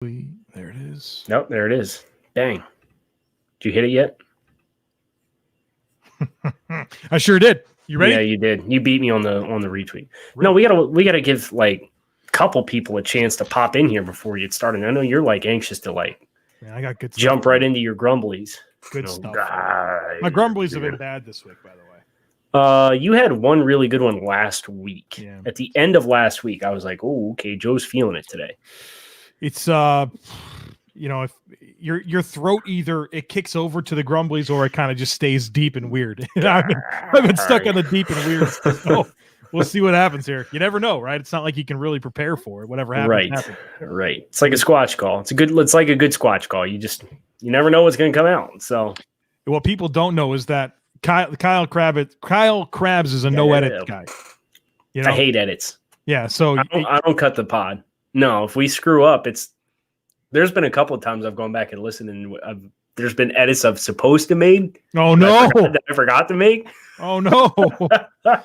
There it is. Nope, there it is. Dang. Did you hit it yet? I sure did. You ready? Yeah, you did. You beat me on the retweet. Really? No, we gotta give like a couple people a chance to pop in here before we get started. I know you're like anxious to like I got good jump stuff. right into your grumblies. Good stuff. My grumblies have been bad this week, by the way. You had one really good one last week. Yeah. At the end of last week, I was like, "Oh, okay, Joe's feeling it today." It's if your throat either it kicks over to the grumblies or it kind of just stays deep and weird. I've been stuck on the deep and weird. So we'll see what happens here. You never know, right? It's not like you can really prepare for it. Whatever happens, Right. It's like a squatch call. It's like a good squatch call. You never know what's going to come out. So what people don't know is that Kyle Krabs is a no edit guy. You know? I hate edits. Yeah, so I don't cut the pod. No, if we screw up, there's been a couple of times I've gone back and listened, and there's been edits I've supposed to make. Oh no, that I forgot to make. Oh no. The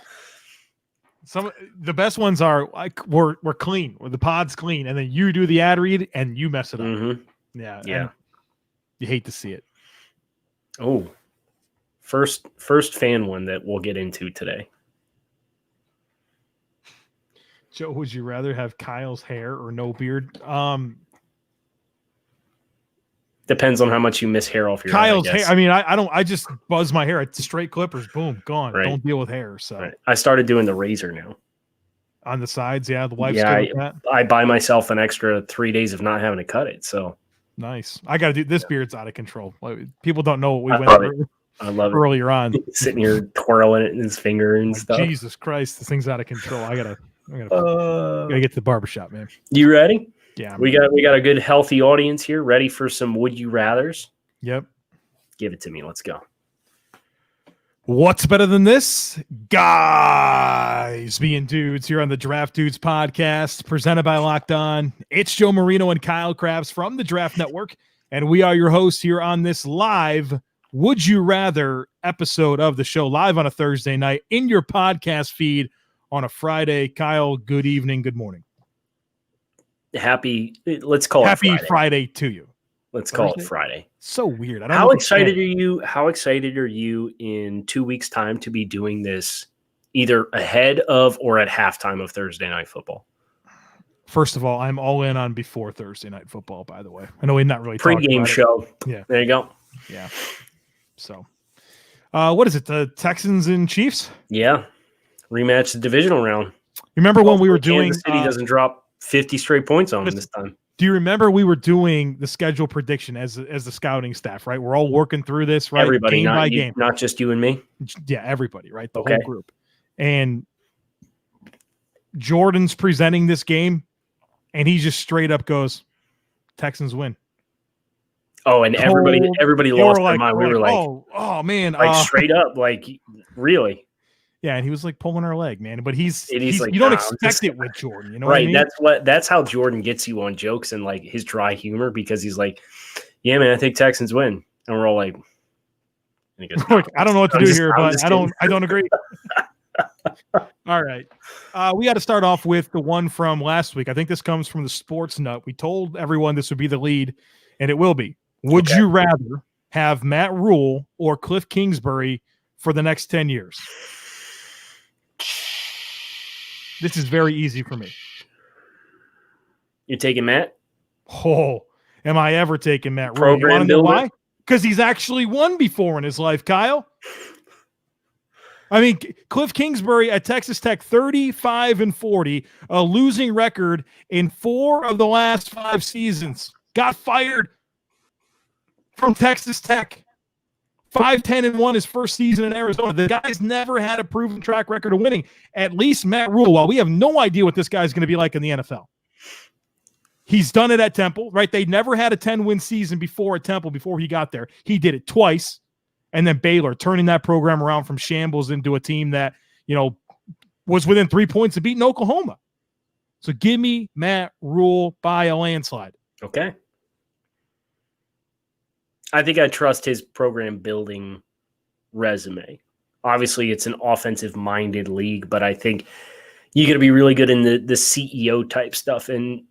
best ones are like we're clean, or the pod's clean, and then you do the ad read and you mess it up. Mm-hmm. Yeah. You hate to see it. Oh, first fan one that we'll get into today. Joe, would you rather have Kyle's hair or no beard? Depends on how much you miss hair off your Kyle's head, hair. I mean, I don't. I just buzz my hair. It's straight clippers. Boom, gone. Right. Don't deal with hair. So right. I started doing the razor now. On the sides, yeah. The wife's I buy myself an extra 3 days of not having to cut it. So nice. I got to do this. Beard's out of control. People don't know what we went through. I love earlier on. Sitting here twirling it in his finger and stuff. Jesus Christ, this thing's out of control. I gotta get to the barbershop, man. You ready? Yeah. We got a good healthy audience here, ready for some would you rathers. Yep. Give it to me. Let's go. What's better than this? Guys being dudes here on the Draft Dudes podcast, presented by Locked On. It's Joe Marino and Kyle Krabs from the Draft Network, and we are your hosts here on this live Would You Rather episode of the show, live on a Thursday night in your podcast feed on a Friday. Kyle, good evening, good morning. Let's call it Friday. Friday to you. Let's call it Friday. So weird. How excited are you? How excited are you in 2 weeks' time to be doing this either ahead of or at halftime of Thursday Night Football? First of all, I'm all in on before Thursday Night Football, by the way. I know we're not really pre-game show. Yeah. There you go. Yeah. So, what is it? The Texans and Chiefs? Yeah. Rematch the divisional round. You remember when we were doing Kansas City doesn't drop 50 straight points on them this time. Do you remember we were doing the schedule prediction as the scouting staff, right? We're all working through this, right? Everybody, game by game. Not just you and me. Yeah, everybody, right? The whole group. And Jordan's presenting this game, and he just straight up goes, Texans win. Oh, and everybody lost their mind. We were like, oh man. Like straight up, like really. Yeah, and he was like pulling our leg, man. But he's like, you don't expect it with Jordan, you know right, what I mean? That's how Jordan gets you on jokes and like his dry humor, because he's like, yeah, man, I think Texans win. And we're all like, and he goes, I don't know what to do here, but I don't agree. All right. We got to start off with the one from last week. I think this comes from the Sports Nut. We told everyone this would be the lead, and it will be. Would you rather have Matt Rule or Cliff Kingsbury for the next 10 years? This is very easy for me. You're taking Matt? Oh, am I ever taking Matt Rule? Program you want to know builder? why? Because he's actually won before in his life, Kyle. I mean, Cliff Kingsbury at Texas Tech, 35-40, a losing record in 4 of the last 5 seasons. Got fired from Texas Tech. 5-10-1 his first season in Arizona. The guy's never had a proven track record of winning. At least Matt Rule, while we have no idea what this guy's going to be like in the NFL. He's done it at Temple, right? They never had a 10-win season before at Temple before he got there. He did it twice. And then Baylor, turning that program around from shambles into a team that, was within 3 points of beating Oklahoma. So give me Matt Rule by a landslide. Okay. I think I trust his program building resume. Obviously, it's an offensive-minded league, but I think you got to be really good in the CEO type stuff. And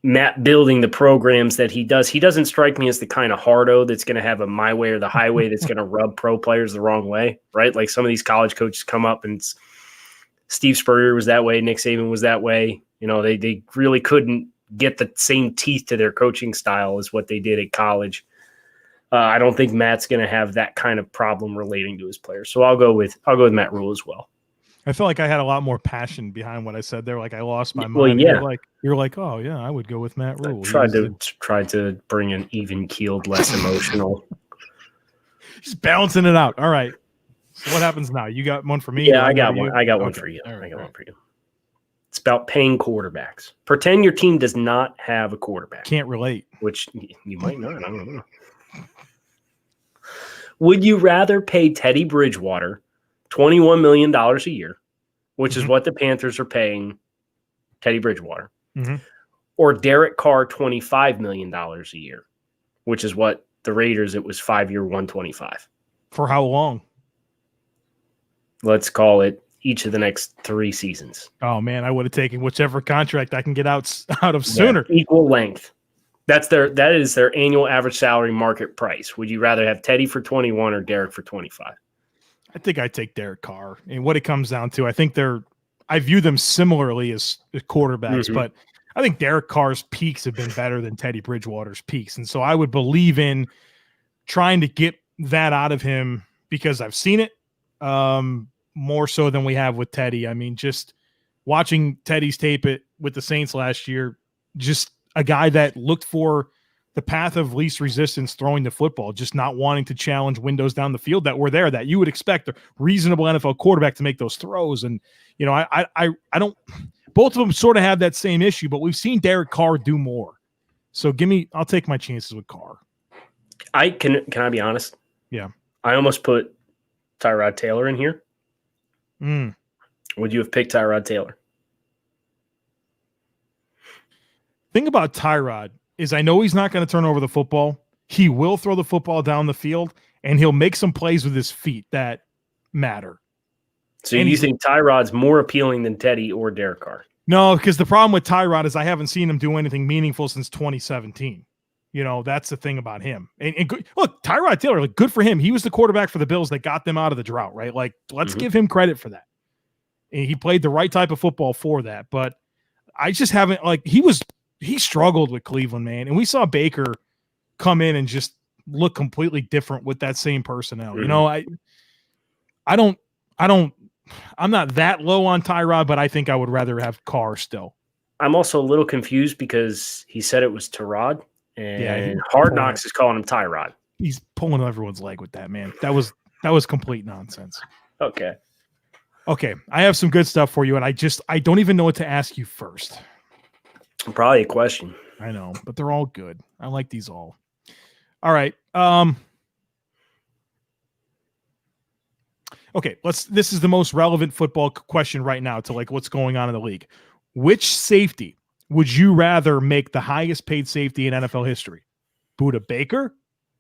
Matt building the programs that he does. He doesn't strike me as the kind of hardo that's going to have a my way or the highway that's going to rub pro players the wrong way, right? Like some of these college coaches come up and Steve Spurrier was that way. Nick Saban was that way. You know, they really couldn't get the same teeth to their coaching style as what they did at college. I don't think Matt's going to have that kind of problem relating to his players. So I'll go with Matt Rule as well. I feel like I had a lot more passion behind what I said there. Like I lost my Well, mind. yeah. You're like, oh yeah, I would go with Matt Rule. Tried to bring an even keeled, less emotional. He's balancing it out. All right. So what happens now? You got one for me? Yeah, I got one. I got one for you. I got one for you. It's about paying quarterbacks. Pretend your team does not have a quarterback. Can't relate. Which you might not. I don't know. Would you rather pay Teddy Bridgewater $21 million a year, which is what the Panthers are paying Teddy Bridgewater, or Derek Carr $25 million a year, which is what the Raiders, it was 5-year, $125. For how long? Let's call it each of the next 3 seasons. Oh man, I would have taken whichever contract I can get out of sooner. Yeah, equal length. That is their annual average salary market price. Would you rather have Teddy for 21 or Derek for 25? I think I take Derek Carr. And what it comes down to, I view them similarly as quarterbacks, but I think Derek Carr's peaks have been better than Teddy Bridgewater's peaks. And so I would believe in trying to get that out of him because I've seen it more so than we have with Teddy. I mean, just watching Teddy's tape with the Saints last year, just a guy that looked for the path of least resistance throwing the football, just not wanting to challenge windows down the field that were there that you would expect a reasonable NFL quarterback to make those throws. And, you know, I don't, both of them sort of have that same issue, but we've seen Derek Carr do more. So I'll take my chances with Carr. Can I be honest? Yeah. I almost put Tyrod Taylor in here. Would you have picked Tyrod Taylor? Thing about Tyrod is I know he's not going to turn over the football. He will throw the football down the field, and he'll make some plays with his feet that matter. So you think Tyrod's more appealing than Teddy or Derek Carr? No, because the problem with Tyrod is I haven't seen him do anything meaningful since 2017. You know, that's the thing about him. And look, Tyrod Taylor, like, good for him. He was the quarterback for the Bills that got them out of the drought, right? Like, let's give him credit for that. And he played the right type of football for that. But I just haven't, like, he struggled with Cleveland, man. And we saw Baker come in and just look completely different with that same personnel. You know, I'm not that low on Tyrod, but I think I would rather have Carr still. I'm also a little confused because he said it was Tyrod, and Hard Knocks is calling him Tyrod. He's pulling everyone's leg with that, man. That was complete nonsense. Okay. I have some good stuff for you, and I don't even know what to ask you first. Probably a question. I know, but they're all good. I like these all. All right. Okay, this is the most relevant football question right now to like what's going on in the league. Which safety would you rather make the highest paid safety in NFL history? Budda Baker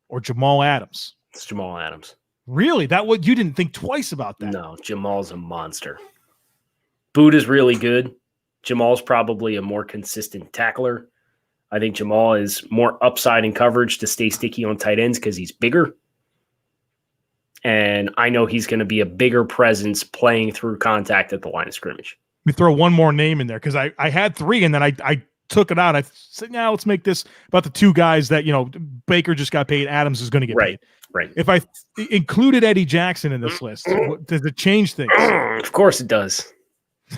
or Jamal Adams? It's Jamal Adams. Really? You didn't think twice about that? No, Jamal's a monster. Budda's really good. Jamal's probably a more consistent tackler. I think Jamal is more upside in coverage to stay sticky on tight ends because he's bigger. And I know he's going to be a bigger presence playing through contact at the line of scrimmage. Let me throw one more name in there because I had 3 and then I took it out. I said, now let's make this about the 2 guys that, you know, Baker just got paid. Adams is going to get paid. Right. If I included Eddie Jackson in this list, does it change things? Of course it does.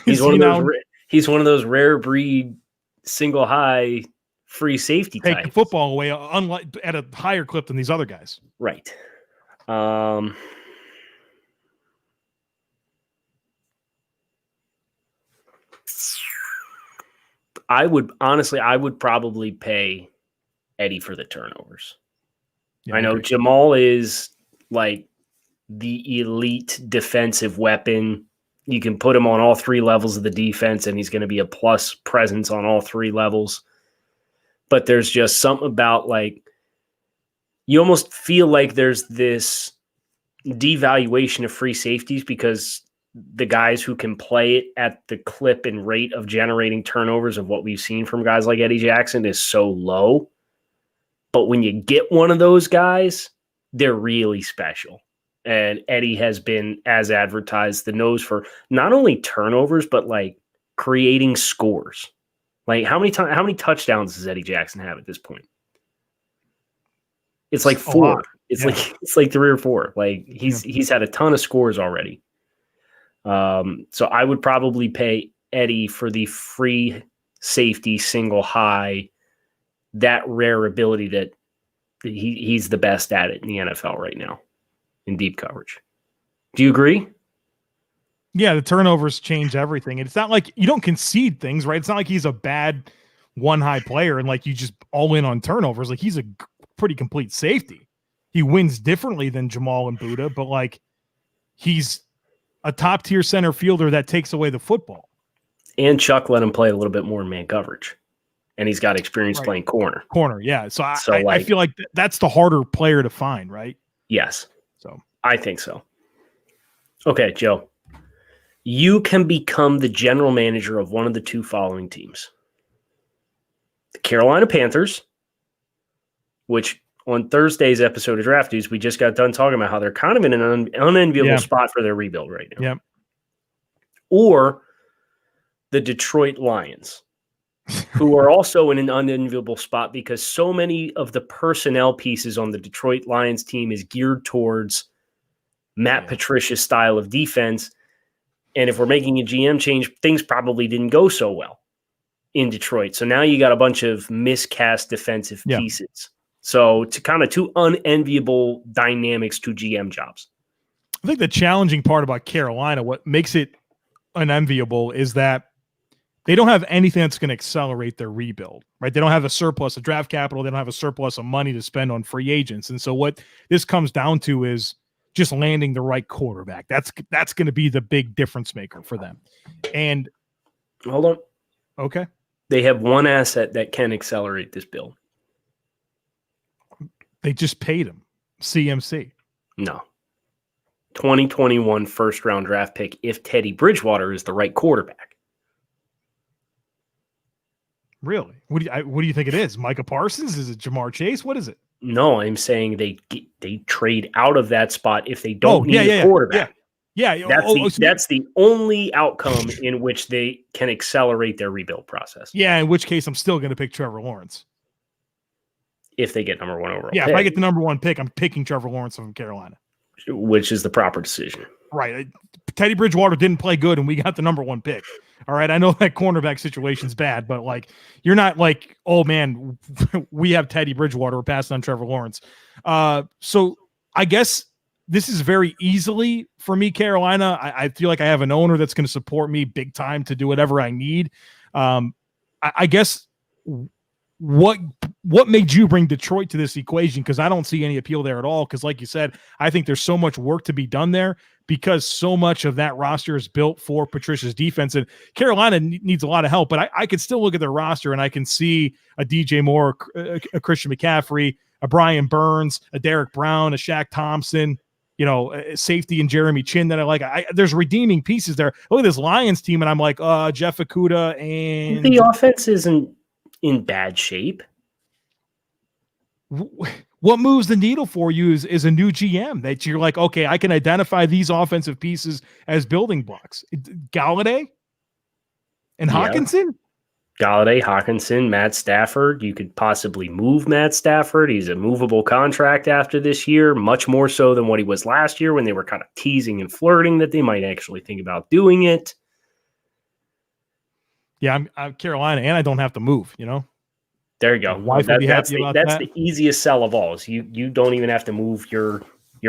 He's one of those rare breed, single high, free safety take types. The football away at a higher clip than these other guys. Right. I would probably pay Eddie for the turnovers. Yeah, I know Jamal is like the elite defensive weapon. You can put him on all 3 levels of the defense, and he's going to be a plus presence on all 3 levels. But there's just something about, like, you almost feel like there's this devaluation of free safeties because the guys who can play it at the clip and rate of generating turnovers of what we've seen from guys like Eddie Jackson is so low. But when you get one of those guys, they're really special. And Eddie has been, as advertised, the nose for not only turnovers, but like creating scores. Like how many touchdowns does Eddie Jackson have at this point? It's like 4. It's like 3 or 4. Like he's had a ton of scores already. So I would probably pay Eddie for the free safety single high, that rare ability that he's the best at it in the NFL right now in deep coverage. Do you agree? Yeah, the turnovers change everything. And it's not like you don't concede things, right? It's not like he's a bad one high player and like you just all in on turnovers. Like he's a pretty complete safety. He wins differently than Jamal and Buddha, but like he's a top tier center fielder that takes away the football. And Chuck let him play a little bit more in man coverage. And he's got experience playing corner. Yeah. So I feel like that's the harder player to find, right? Yes. So I think so. Okay, Joe. You can become the general manager of one of the 2 following teams. The Carolina Panthers, which on Thursday's episode of Draft News, we just got done talking about how they're kind of in an unenviable spot for their rebuild right now. Yep. Or the Detroit Lions, who are also in an unenviable spot because so many of the personnel pieces on the Detroit Lions team is geared towards Matt Patricia's style of defense. And if we're making a GM change, things probably didn't go so well in Detroit. So now you got a bunch of miscast defensive pieces. So to kind of 2 unenviable dynamics to GM jobs. I think the challenging part about Carolina, what makes it unenviable is that they don't have anything that's going to accelerate their rebuild, right? They don't have a surplus of draft capital. They don't have a surplus of money to spend on free agents. And so what this comes down to is just landing the right quarterback. That's going to be the big difference maker for them. And hold on. Okay. They have one asset that can accelerate this build. They just paid him. CMC. No. 2021 first round draft pick if Teddy Bridgewater is the right quarterback. Really? What do you think it is? Micah Parsons? Is it Jamar Chase? What is it? No, I'm saying they trade out of that spot if they don't need a quarterback. Yeah. That's the only outcome in which they can accelerate their rebuild process. Yeah, in which case I'm still going to pick Trevor Lawrence. If they get number 1 overall. Yeah, pick, if I get the number 1 pick, I'm picking Trevor Lawrence from Carolina. Which is the proper decision. Right. Teddy Bridgewater didn't play good, and we got the number 1 pick. All right, I know that cornerback situation's bad, but like you're not like, oh man, we have Teddy Bridgewater, we're passing on Trevor Lawrence. So I guess this is very easily for me, Carolina. I feel like I have an owner that's going to support me big time to do whatever I need. I guess what made you bring Detroit to this equation? Because I don't see any appeal there at all. Because like you said, I think there's so much work to be done there because so much of that roster is built for Patricia's defense. And Carolina needs a lot of help, but I could still look at their roster and I can see a DJ Moore, a Christian McCaffrey, a Brian Burns, a Derek Brown, a Shaq Thompson, safety and Jeremy Chin that I like. There's redeeming pieces there. Look at this Lions team, and I'm like, Jeff Okudah and the offense isn't in bad shape. What moves the needle for you is a new GM that you're like, okay, I can identify these offensive pieces as building blocks. Galladay and Hawkinson? Galladay, Hawkinson, Matt Stafford. You could possibly move Matt Stafford. He's a movable contract after this year, much more so than what he was last year when they were kind of teasing and flirting that they might actually think about doing it. Yeah, I'm Carolina, and I don't have to move, There you go. Wife would be happy about that. That's the easiest sell of all. Is you don't even have to move your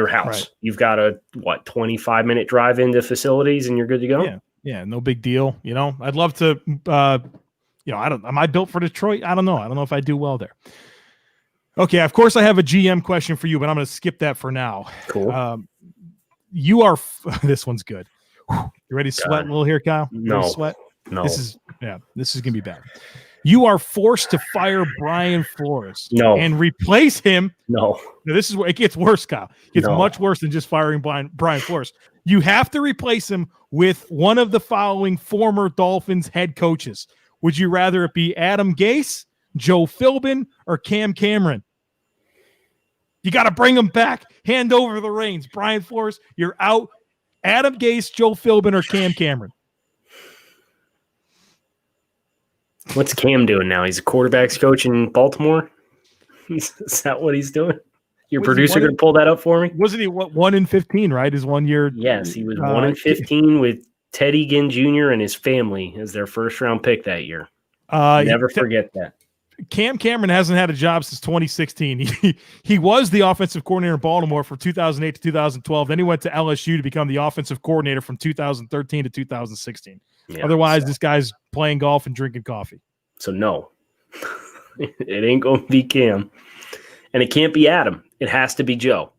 house. Right. You've got a 25-minute drive into facilities and you're good to go. Yeah, no big deal. I'd love to. Am I built for Detroit? I don't know. I don't know if I do well there. Okay, of course I have a GM question for you, but I'm going to skip that for now. Cool. You are. This one's good. You ready to sweat a little here, Kyle? No. Sweat. No. This is going to be bad. You are forced to fire Brian Flores and replace him. No. Now, this is where it gets worse, Kyle. It gets much worse than just firing Brian Flores. You have to replace him with one of the following former Dolphins head coaches. Would you rather it be Adam Gase, Joe Philbin, or Cam Cameron? You got to bring them back. Hand over the reins. Brian Flores, you're out. Adam Gase, Joe Philbin, or Cam Cameron? What's Cam doing now? He's a quarterbacks coach in Baltimore? Is that what he's doing? Your producer going to pull that up for me? Wasn't he 1-15, right? His 1 year. Yes, he was 1-15 with Teddy Ginn Jr. and his family as their first-round pick that year. Never forget that. Cam Cameron hasn't had a job since 2016. He was the offensive coordinator in Baltimore from 2008 to 2012. Then he went to LSU to become the offensive coordinator from 2013 to 2016. Yeah, otherwise, this guy's playing golf and drinking coffee. So no, it ain't going to be Cam. And it can't be Adam. It has to be Joe.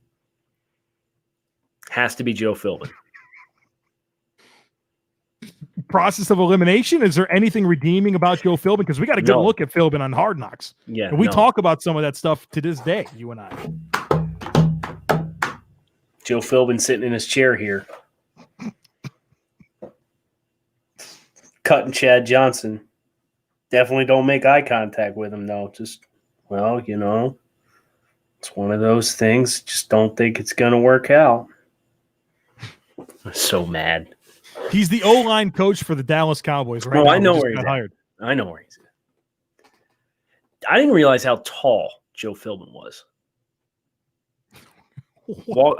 Has to be Joe Philbin. Process of elimination? Is there anything redeeming about Joe Philbin? Because we got a good look at Philbin on Hard Knocks. Yeah, and we talk about some of that stuff to this day, you and I. Joe Philbin sitting in his chair here. Cutting Chad Johnson. Definitely don't make eye contact with him, though. Just, well, you know, it's one of those things. Just don't think it's going to work out. I'm so mad. He's the O-line coach for the Dallas Cowboys, right? Oh, I know where he's at. I know where he's at. I didn't realize how tall Joe Philbin was.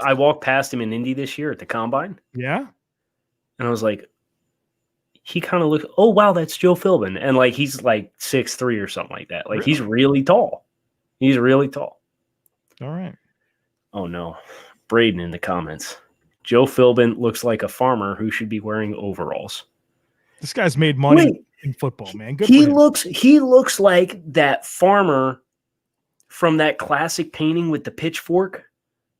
I walked past him in Indy this year at the Combine. Yeah? And I was like, he kind of looked, oh, wow, that's Joe Philbin. And, like, he's, like, 6'3" or something like that. Like, He's really tall. He's really tall. All right. Oh, no. Braden in the comments. Joe Philbin looks like a farmer who should be wearing overalls. This guy's made money in football, man. Good he looks like that farmer from that classic painting with the pitchfork,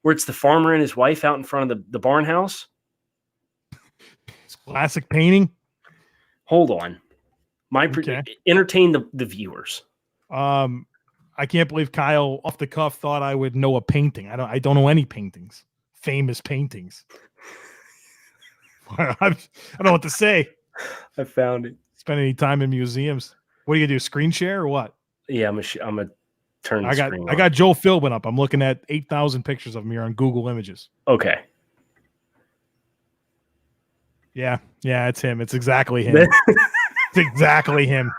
where it's the farmer and his wife out in front of the barn house. It's classic painting. Hold on. Entertain the viewers. I can't believe Kyle off the cuff thought I would know a painting. I don't know any paintings. Famous paintings. I don't know what to say. I found it. Spend any time in museums? What are you gonna do? Screen share or what? Yeah, I'm gonna turn. I got Joe Philbin up. I'm looking at 8,000 pictures of him here on Google Images. Okay. Yeah, it's him. It's exactly him. It's exactly him.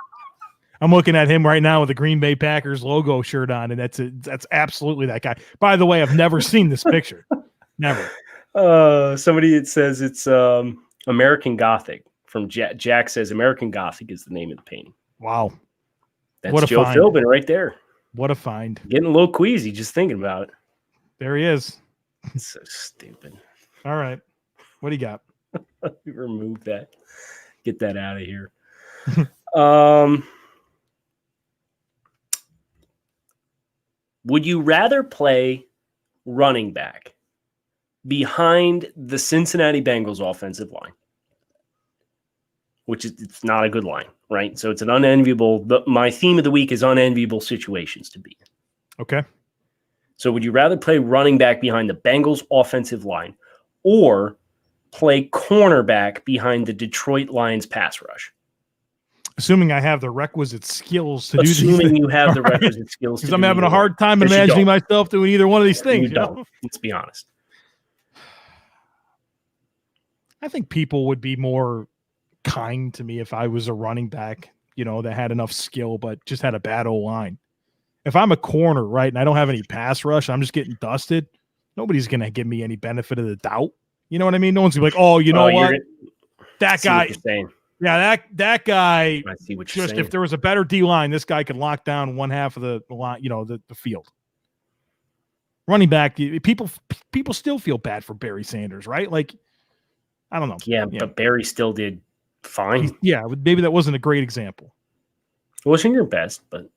I'm looking at him right now with the Green Bay Packers logo shirt on, and that's absolutely that guy. By the way, I've never seen this picture. Never. Somebody it says it's American Gothic from Jack says American Gothic is the name of the painting. Wow. That's Joe Philbin right there. What a find. Getting a little queasy just thinking about it. There he is. It's so stupid. All right. What do you got? Remove that. Get that out of here. Would you rather play running back behind the Cincinnati Bengals offensive line, which is it's not a good line, right? So it's an unenviable. My theme of the week is unenviable situations to be in. Okay. So would you rather play running back behind the Bengals offensive line or play cornerback behind the Detroit Lions pass rush? Assuming I have the requisite skills to do these Assuming you have the requisite skills. Because I'm having a hard time imagining myself doing either one of these things. You don't. Let's be honest. I think people would be more kind to me if I was a running back, that had enough skill but just had a bad O-line. If I'm a corner, right, and I don't have any pass rush, I'm just getting dusted, nobody's going to give me any benefit of the doubt. You know what I mean? No one's going to be like, oh, you know what? That guy – yeah, that guy. I see what you're saying. If there was a better D line, this guy could lock down one half of the line, the field. Running back, people still feel bad for Barry Sanders, right? Like, I don't know. Yeah, but Barry still did fine. Maybe that wasn't a great example. It wasn't your best, but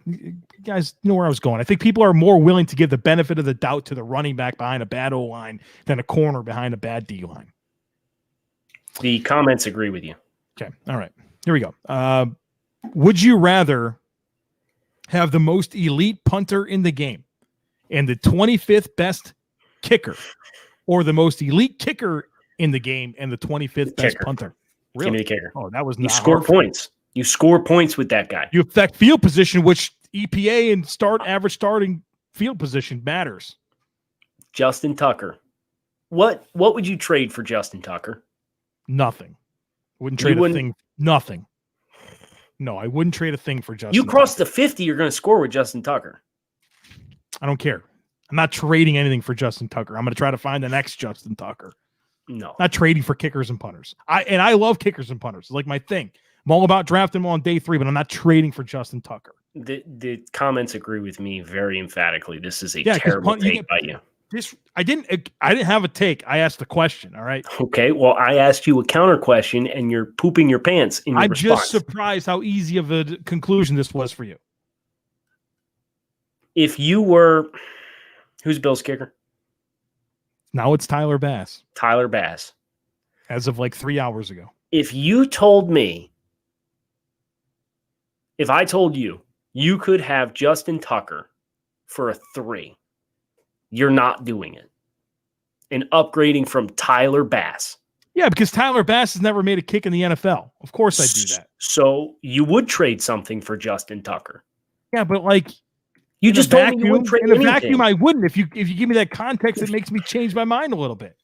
you guys know where I was going. I think people are more willing to give the benefit of the doubt to the running back behind a bad O line than a corner behind a bad D line. The comments agree with you. Okay. All right. Here we go. Would you rather have the most elite punter in the game and the 25th best kicker, or the most elite kicker in the game and the 25th best punter? Really? Give me the kicker. Oh, that was not you score points. You score points with that guy. You affect field position, which EPA and average starting field position matters. Justin Tucker. What would you trade for Justin Tucker? Nothing. Wouldn't trade a thing. Nothing. No, I wouldn't trade a thing for Justin. You cross the 50, you're going to score with Justin Tucker. I don't care. I'm not trading anything for Justin Tucker. I'm going to try to find the next Justin Tucker. No. Not trading for kickers and punters. I love kickers and punters. It's like my thing. I'm all about drafting them on day 3, but I'm not trading for Justin Tucker. The comments agree with me very emphatically. This is a terrible take by you. I didn't have a take. I asked the question. All right. Okay. Well, I asked you a counter question, and you're pooping your pants in your response. I'm just surprised how easy of a conclusion this was for you. If you were, who's Bill's kicker? Now it's Tyler Bass. Tyler Bass. As of like 3 hours ago. If you told me, if I told you, you could have Justin Tucker for a 3, you're not doing it. And upgrading from Tyler Bass. Yeah, because Tyler Bass has never made a kick in the NFL. Of course I do that. So you would trade something for Justin Tucker. Yeah, but like you just told me you would trade anything. In a vacuum, I wouldn't. If you give me that context, it makes me change my mind a little bit.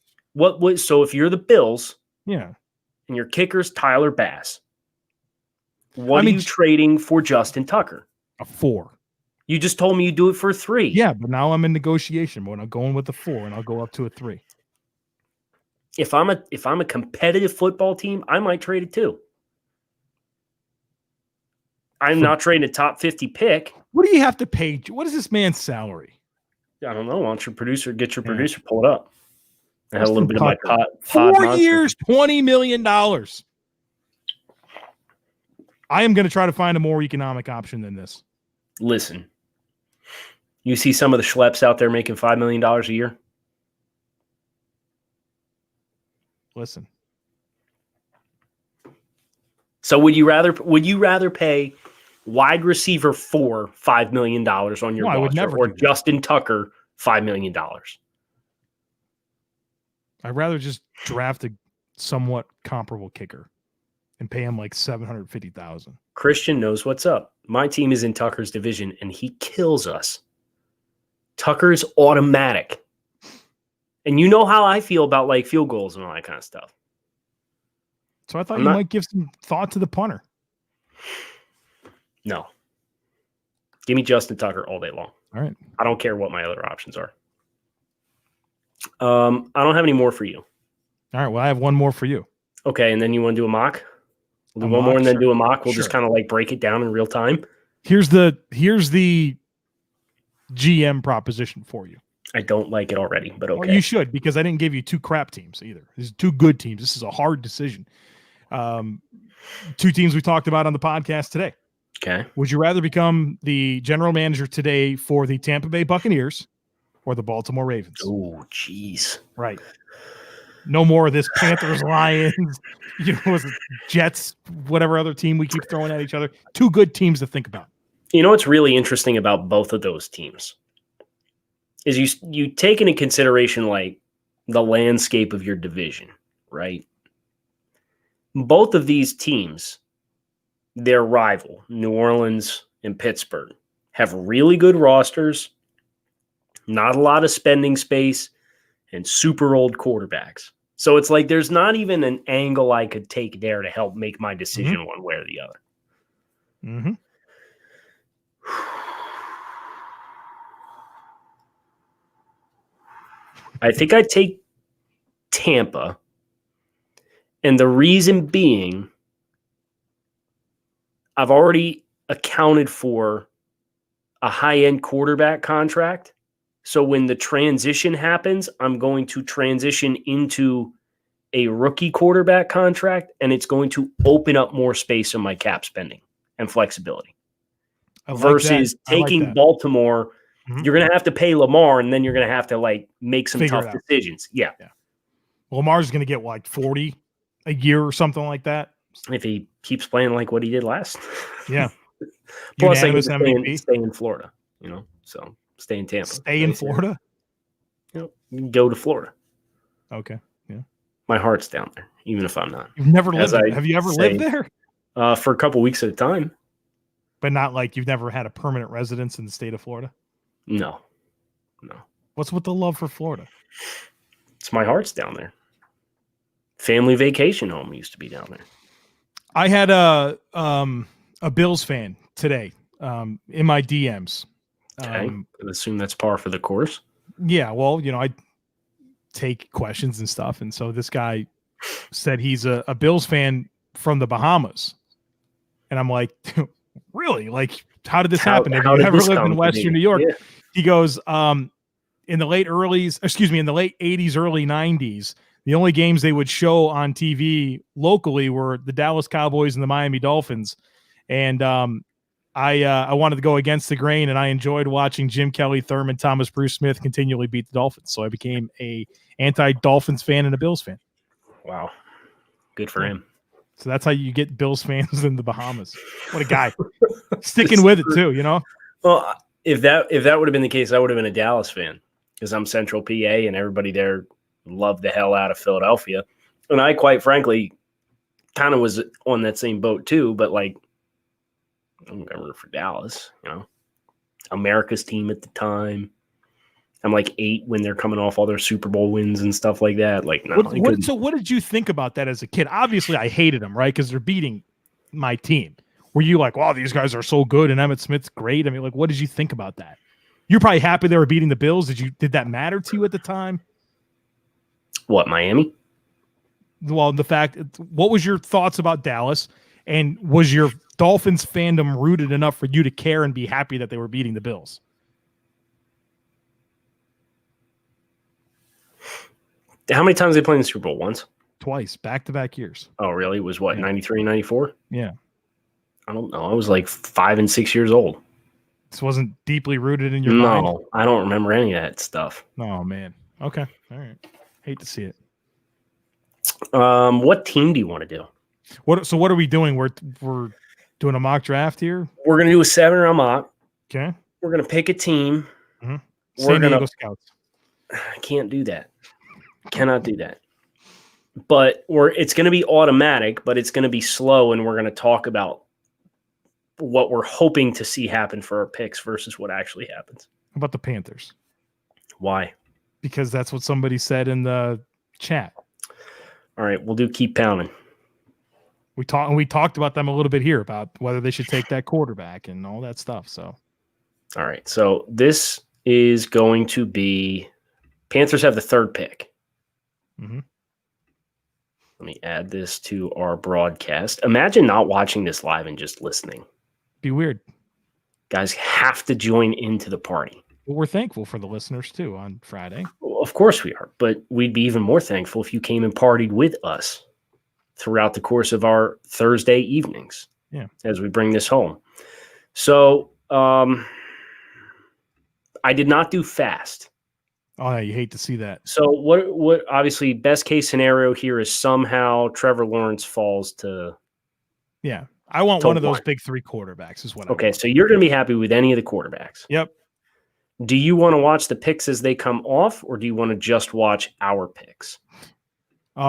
So if you're the Bills, yeah, and your kicker's Tyler Bass, what are you trading for Justin Tucker? A 4. You just told me you do it for a 3. Yeah, but now I'm in negotiation mode. I'm going with the 4, and I'll go up to a 3. If I'm a competitive football team, I might trade it too. I'm not trading a top 50 pick. What do you have to pay? What is this man's salary? I don't know. Why don't your producer pull it up? I have a little bit Tucker. of my pod. 4 years, $20 million. I am going to try to find a more economic option than this. Listen, you see some of the schleps out there making $5 million a year. Listen. So would you rather pay wide receiver 4 $5 million on your roster, or Justin Tucker $5 million? I'd rather just draft a somewhat comparable kicker and pay him like $750,000. Christian knows what's up. My team is in Tucker's division, and he kills us. Tucker's automatic. And you know how I feel about like field goals and all that kind of stuff. So I thought you might give some thought to the punter. No. Give me Justin Tucker all day long. All right. I don't care what my other options are. I don't have any more for you. All right. Well, I have one more for you. Okay. And then you want to do a mock? We'll do one more and then do a mock. We'll just kind of like break it down in real time. Here's the GM proposition for you. I don't like it already, but okay. Well, you should, because I didn't give you 2 crap teams either. This is 2 good teams. This is a hard decision. 2 teams we talked about on the podcast today. Okay. Would you rather become the general manager today for the Tampa Bay Buccaneers or the Baltimore Ravens? Oh, jeez. Right. No more of this Panthers, Lions, Jets, whatever other team we keep throwing at each other. 2 good teams to think about. You know what's really interesting about both of those teams is you take into consideration like the landscape of your division, right? Both of these teams, their rival, New Orleans and Pittsburgh, have really good rosters, not a lot of spending space, and super old quarterbacks. So it's like there's not even an angle I could take there to help make my decision one way or the other. Mm-hmm. I think I'd take Tampa. And the reason being, I've already accounted for a high-end quarterback contract. So when the transition happens, I'm going to transition into a rookie quarterback contract, and it's going to open up more space on my cap spending and flexibility. Versus taking Baltimore, you're going to have to pay Lamar, and then you're going to have to like make some tough decisions. Yeah. Well, Lamar's going to get like 40 a year or something like that. if he keeps playing like what he did last. Yeah. Plus, I Unanimous can MVP. stay in Florida, so stay in Tampa. Stay in Florida? Go to Florida. Okay. Yeah. My heart's down there, even if I'm not. You've never lived there. Have you ever lived there? For a couple weeks at a time. But not like you've never had a permanent residence in the state of Florida? No. What's with the love for Florida? It's my heart's down there. Family vacation home used to be down there. I had a Bills fan today in my DMs. Okay. I assume that's par for the course. Yeah, well, I take questions and stuff, and so this guy said he's a Bills fan from the Bahamas, and I'm like, really? Like, how did this happen? Have you ever lived in Western New York? Yeah. He goes, in the late 80s, early 90s, the only games they would show on TV locally were the Dallas Cowboys and the Miami Dolphins. And I wanted to go against the grain, and I enjoyed watching Jim Kelly, Thurman, Thomas, Bruce Smith continually beat the Dolphins. So I became a anti-Dolphins fan and a Bills fan. Wow. Good for him. So that's how you get Bills fans in the Bahamas. What a guy. Sticking with it too, Well, if that would have been the case, I would have been a Dallas fan because I'm Central PA and everybody there loved the hell out of Philadelphia. And I, quite frankly, kind of was on that same boat too, but like, I'm going to root for Dallas, America's team at the time. I'm like 8 when they're coming off all their Super Bowl wins and stuff like that. Like, no. So what did you think about that as a kid? Obviously, I hated them, right? Because they're beating my team. Were you like, wow, these guys are so good and Emmitt Smith's great? I mean, like, what did you think about that? You're probably happy they were beating the Bills. Did that matter to you at the time? What, Miami? Well, what was your thoughts about Dallas? And was your Dolphins fandom rooted enough for you to care and be happy that they were beating the Bills? How many times did they play in the Super Bowl? Once? Twice, back-to-back years. Oh, really? It was what, 93, 94? Yeah. I don't know. I was like 5 and 6 years old. This wasn't deeply rooted in your mind? No, I don't remember any of that stuff. Oh, man. Okay. All right. Hate to see it. What team do you want to do? So what are we doing? We're doing a mock draft here? We're going to do a 7-round mock. Okay. We're going to pick a team. Mm-hmm. San Diego Scouts. I can't do that. Cannot do that. But it's going to be automatic, but it's going to be slow, and we're going to talk about what we're hoping to see happen for our picks versus what actually happens. How about the Panthers? Why? Because that's what somebody said in the chat. All right, we'll do keep pounding. We talked about them a little bit here about whether they should take that quarterback and all that stuff. So, all right. So this is going to be Panthers have the 3rd pick. Mm-hmm. Let me add this to our broadcast. Imagine not watching this live and just listening. Be weird. Guys have to join into the party. Well, we're thankful for the listeners too on Friday. Well, of course we are, but we'd be even more thankful if you came and partied with us throughout the course of our Thursday evenings. Yeah. As we bring this home. So I did not do fast. Oh, yeah, you hate to see that. So what obviously best case scenario here is somehow Trevor Lawrence falls to. Yeah. I want one of those big 3 quarterbacks is what I want. So you're going to be happy with any of the quarterbacks. Yep. Do you want to watch the picks as they come off, or do you want to just watch our picks?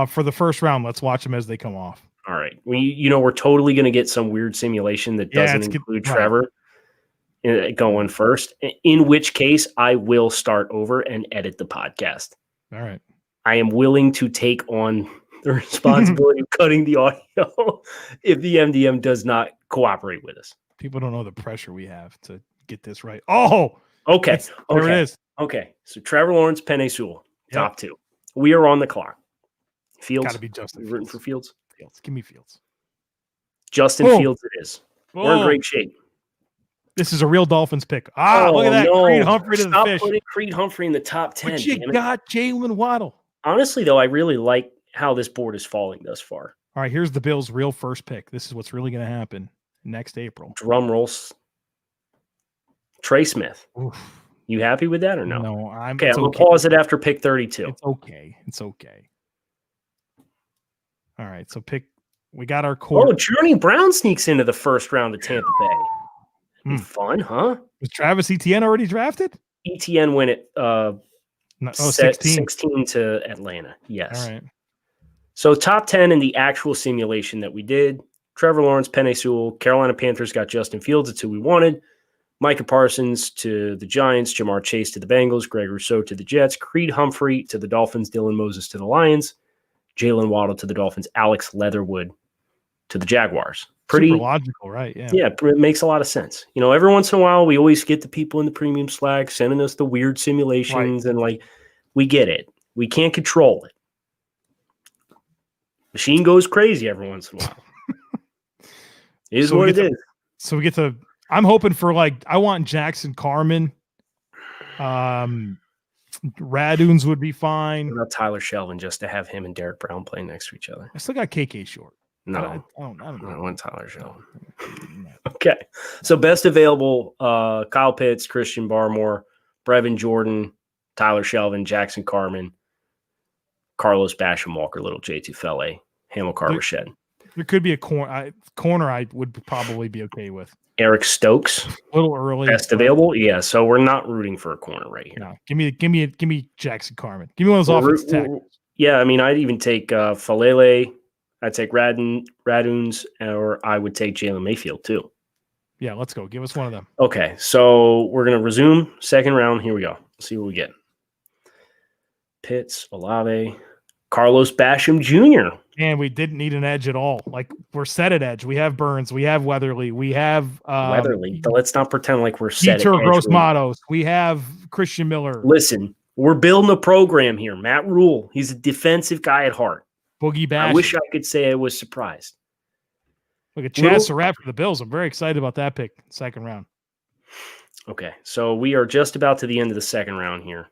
For the first round, let's watch them as they come off. All right. We're totally going to get some weird simulation that doesn't include Trevor going first, in which case I will start over and edit the podcast. All right. I am willing to take on the responsibility of cutting the audio if the MDM does not cooperate with us. People don't know the pressure we have to get this right. Oh, okay. There it is. Okay. So Trevor Lawrence, Penei Sewell, top 2. We are on the clock. Fields. Got to be Justin. You're rooting for Fields? Fields. Give me Fields. Justin Fields it is. We're in great shape. This is a real Dolphins pick. Look at that. No. Creed Humphrey to the fish. Stop putting Creed Humphrey in the top 10. But you got Jalen Waddle. Honestly, though, I really like how this board is falling thus far. All right, here's the Bills' real first pick. This is what's really going to happen next April. Drum rolls. Trey Smith. Oof. You happy with that or no? No, I'm going to pause it after pick 32. It's okay. All right, so pick We got our core. Oh, Journey Brown sneaks into the first round of Tampa Bay. Be fun, huh? Was Travis Etienne already drafted? Etienne went at 16. 16 to Atlanta. Yes. All right. So top 10 in the actual simulation that we did. Trevor Lawrence, Penei Sewell, Carolina Panthers got Justin Fields. That's who we wanted. Micah Parsons to the Giants, Jamar Chase to the Bengals, Greg Rousseau to the Jets, Creed Humphrey to the Dolphins, Dylan Moses to the Lions, Jalen Waddle to the Dolphins, Alex Leatherwood to the Jaguars. Pretty super logical, right? Yeah. Yeah, it makes a lot of sense. You know, every once in a while, we always get the people in the premium Slack sending us the weird simulations, and like, we get it. We can't control it. Machine goes crazy every once in a while. It is what it is. So we get to. I'm hoping for I want Jackson Carman. Raduns would be fine. What about Tyler Shelvin just to have him and Derek Brown playing next to each other? I still got KK Short. No, I don't know. I want Tyler Shelvin. Okay. So best available, Kyle Pitts, Christian Barmore, Brevin Jordan, Tyler Shelvin, Jackson Carman, Carlos Basham, Walker Little, J2 Fele, Hamilcar Rashed. There could be a corner I would probably be okay with. Eric Stokes, a little early. Best available, yeah. So we're not rooting for a corner right here. No, give me Jackson Carman. Give me one of those offensive tackles. Yeah, I mean, I'd even take Falele. I'd take Raduns, or I would take Jalen Mayfield too. Yeah, let's go. Give us one of them. Okay, so we're gonna resume second round. Here we go. Let's see what we get. Pitts, Olave, Carlos Basham Jr. And we didn't need an edge at all. We're set at edge. We have Burns. We have Weatherly. We have Weatherly. But let's not pretend like we're set at edge. Gross Matos. We have Christian Miller. Listen, we're building a program here. Matt Rule. He's a defensive guy at heart. Boogie Bash. I wish I could say I was surprised. Look at Chaz Surratt for the Bills. I'm very excited about that pick, second round. Okay, so we are just about to the end of the second round here.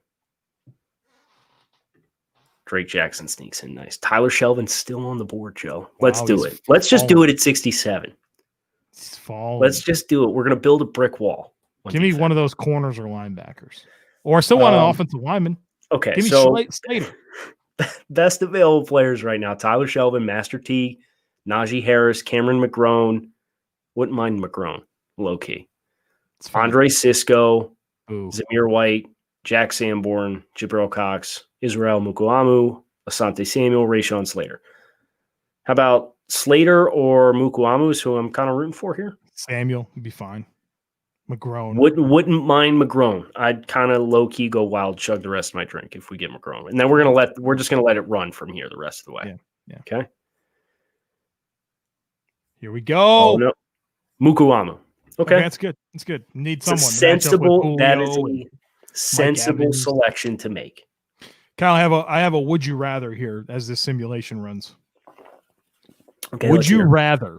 Drake Jackson sneaks in nice. Tyler Shelvin's still on the board, Joe. Let's do it. Let's just do it at 67. Let's just do it. We're going to build a brick wall. Give me one of those corners or linebackers. Or I still want an offensive lineman. Okay, give me Slater. Best available players right now. Tyler Shelvin, Master T, Najee Harris, Cameron McGrone. Wouldn't mind McGrone, low-key. Andre Sisco, Zamir White, Jack Sanborn, Jabril Cox, Israel Mukuamu, Asante Samuel, Rashawn Slater. How about Slater or Mukuamu, who I'm kind of rooting for here? Samuel would be fine. McGrone. Wouldn't mind McGrone. I'd kind of low-key go wild, chug the rest of my drink if we get McGrone. And then we're just gonna let it run from here the rest of the way. Yeah. Okay. Here we go. Oh, no. Mukuamu. Okay. That's good. That's good. Need someone. Sensible. That is a sensible selection to make. Kyle, I have a would you rather here as this simulation runs. Okay, would you rather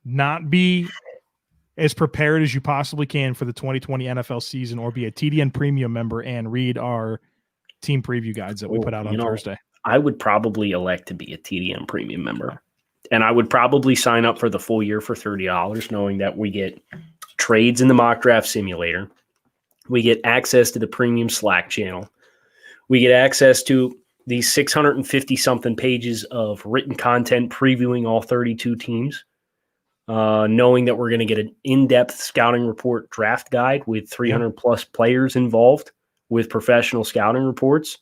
not be as prepared as you possibly can for the 2020 NFL season, or be a TDN premium member and read our team preview guides that we put out on Thursday? I would probably elect to be a TDN premium member. And I would probably sign up for the full year for $30, knowing that we get trades in the mock draft simulator. We get access to the premium Slack channel. We get access to these 650-something pages of written content previewing all 32 teams, knowing that we're going to get an in-depth scouting report draft guide with 300-plus players involved with professional scouting reports.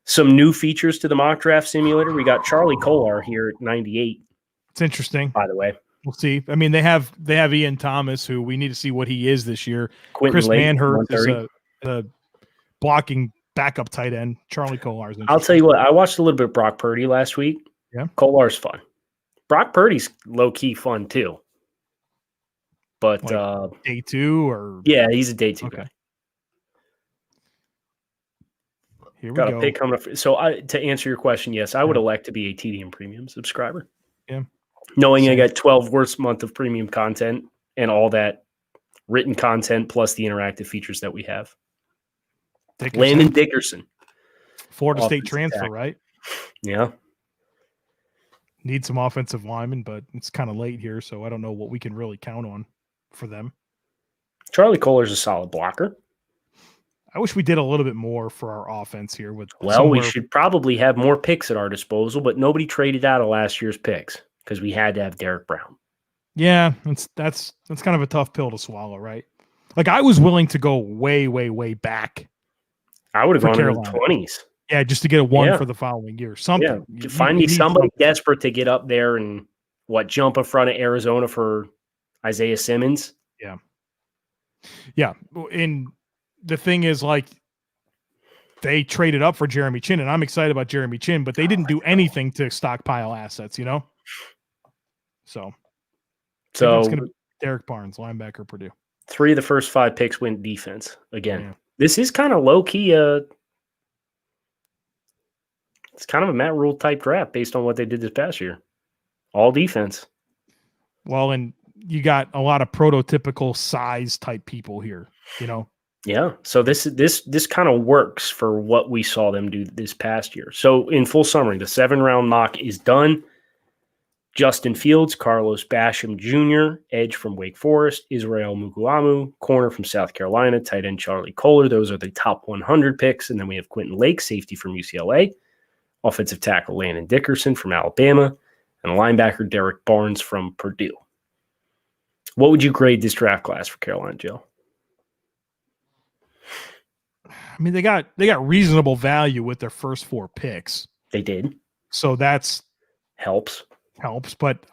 Some new features to the mock draft simulator. We got Charlie Kolar here at 98. It's interesting. By the way. We'll see. I mean, they have Ian Thomas, who we need to see what he is this year. Quentin Chris Lake, Manhurst is a blocking backup tight end. Charlie Kolar is interesting. I'll tell you what, I watched a little bit of Brock Purdy last week. Yeah. Kolar's fun. Brock Purdy's low-key fun, too. But day two or yeah, he's a day two guy. Here we got go. a pick coming up. So to answer your question, yes, I would elect to be a TDM premium subscriber. Yeah. Knowing I got 12 worst month of premium content and all that written content plus the interactive features that we have. Landon Dickerson. Florida State transfer, right? Yeah. Need some offensive linemen, but it's kind of late here, so I don't know what we can really count on for them. Charlie Kolar's a solid blocker. I wish we did a little bit more for our offense here. Well, we should probably have more picks at our disposal, but nobody traded out of last year's picks because we had to have Derek Brown. Yeah, that's kind of a tough pill to swallow, right? Like I was willing to go way, way, way back. I would have gone into the 20s. Yeah, just to get a one for the following year. Something. Yeah, find me somebody desperate to get up there and jump in front of Arizona for Isaiah Simmons. Yeah. Yeah. And the thing is, like, they traded up for Jeremy Chin, and I'm excited about Jeremy Chin, but they didn't do anything to stockpile assets, you know? So it's going to be Derek Barnes, linebacker, Purdue. 3 of the first 5 picks went defense. Again, this is kind of low-key. It's kind of a Matt Rule type draft based on what they did this past year. All defense. Well, and you got a lot of prototypical size type people here, you know? Yeah. So this kind of works for what we saw them do this past year. So in full summary, the 7-round mock is done. Justin Fields, Carlos Basham Jr., edge from Wake Forest, Israel Mukuamu, corner from South Carolina, tight end Charlie Kohler. Those are the top 100 picks. And then we have Quentin Lake, safety from UCLA, offensive tackle Landon Dickerson from Alabama, and linebacker Derek Barnes from Purdue. What would you grade this draft class for Carolina, Joe? I mean, they got reasonable value with their first 4 picks. They did. So that's helps. But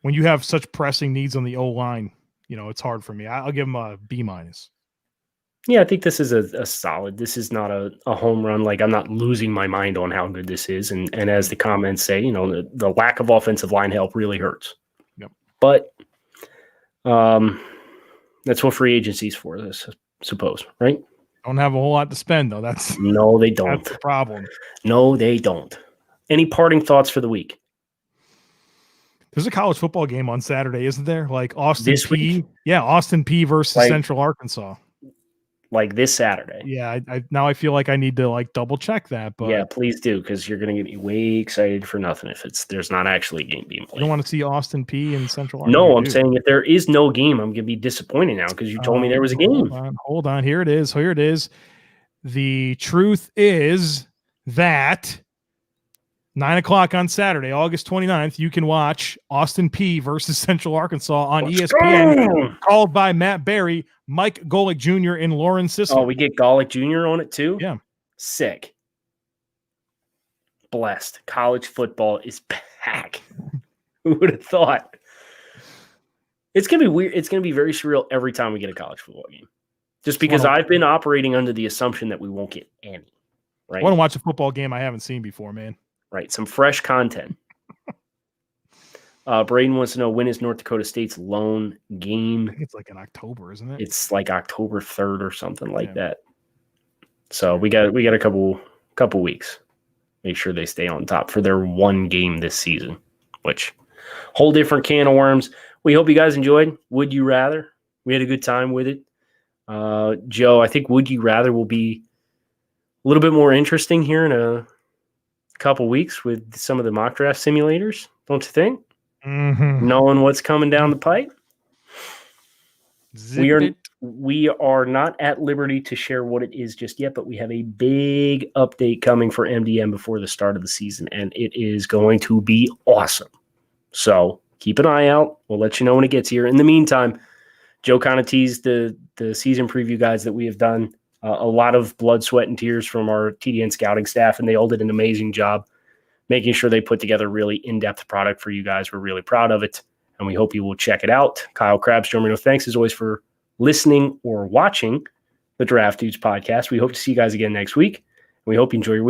when you have such pressing needs on the O-line, you know, it's hard for me. I'll give them a B-. Yeah, I think this is a solid. This is not a home run. Like, I'm not losing my mind on how good this is. And as the comments say, you know, the lack of offensive line help really hurts. Yep. But that's what free agency is for, I suppose, right? Don't have a whole lot to spend, though. No, they don't. That's the problem. No, they don't. Any parting thoughts for the week? There's a college football game on Saturday, isn't there? Like Austin this P. Week? Yeah, Austin P versus Central Arkansas. Like this Saturday. Yeah, now I feel like I need to double check that. But yeah, please do, because you're going to get me way excited for nothing if there's not actually a game being played. You don't want to see Austin P and Central Arkansas? No, I'm saying if there is no game, I'm going to be disappointed now because you told me there was a game. Hold on. Here it is. The truth is that 9:00 on Saturday, August 29th, you can watch Austin P versus Central Arkansas on ESPN, called by Matt Berry, Mike Golick Jr., and Lauren Sisler. Oh, we get Golick Jr. on it too? Yeah. Sick. Blessed. College football is back. Who would have thought? It's going to be weird. It's going to be very surreal every time we get a college football game. Just because I've been operating under the assumption that we won't get any. Right? I want to watch a football game I haven't seen before, man. Right. Some fresh content. Braden wants to know, when is North Dakota State's lone game? I think it's like in October, isn't it? It's like October 3rd or something like that. So we got a couple weeks. Make sure they stay on top for their one game this season, which whole different can of worms. We hope you guys enjoyed Would You Rather. We had a good time with it. Joe, I think Would You Rather will be a little bit more interesting here in a couple weeks with some of the mock draft simulators, don't you think? Mm-hmm. Knowing what's coming down the pipe. We are not at liberty to share what it is just yet, but we have a big update coming for MDM before the start of the season, and it is going to be awesome. So keep an eye out. We'll let you know when it gets here. In the meantime, Joe kind of teased the season preview guides that we have done. A lot of blood, sweat, and tears from our TDN scouting staff, and they all did an amazing job making sure they put together a really in-depth product for you guys. We're really proud of it, and we hope you will check it out. Kyle Krabs, Joe Marino, thanks as always for listening or watching the Draft Dudes podcast. We hope to see you guys again next week, and we hope you enjoy your week.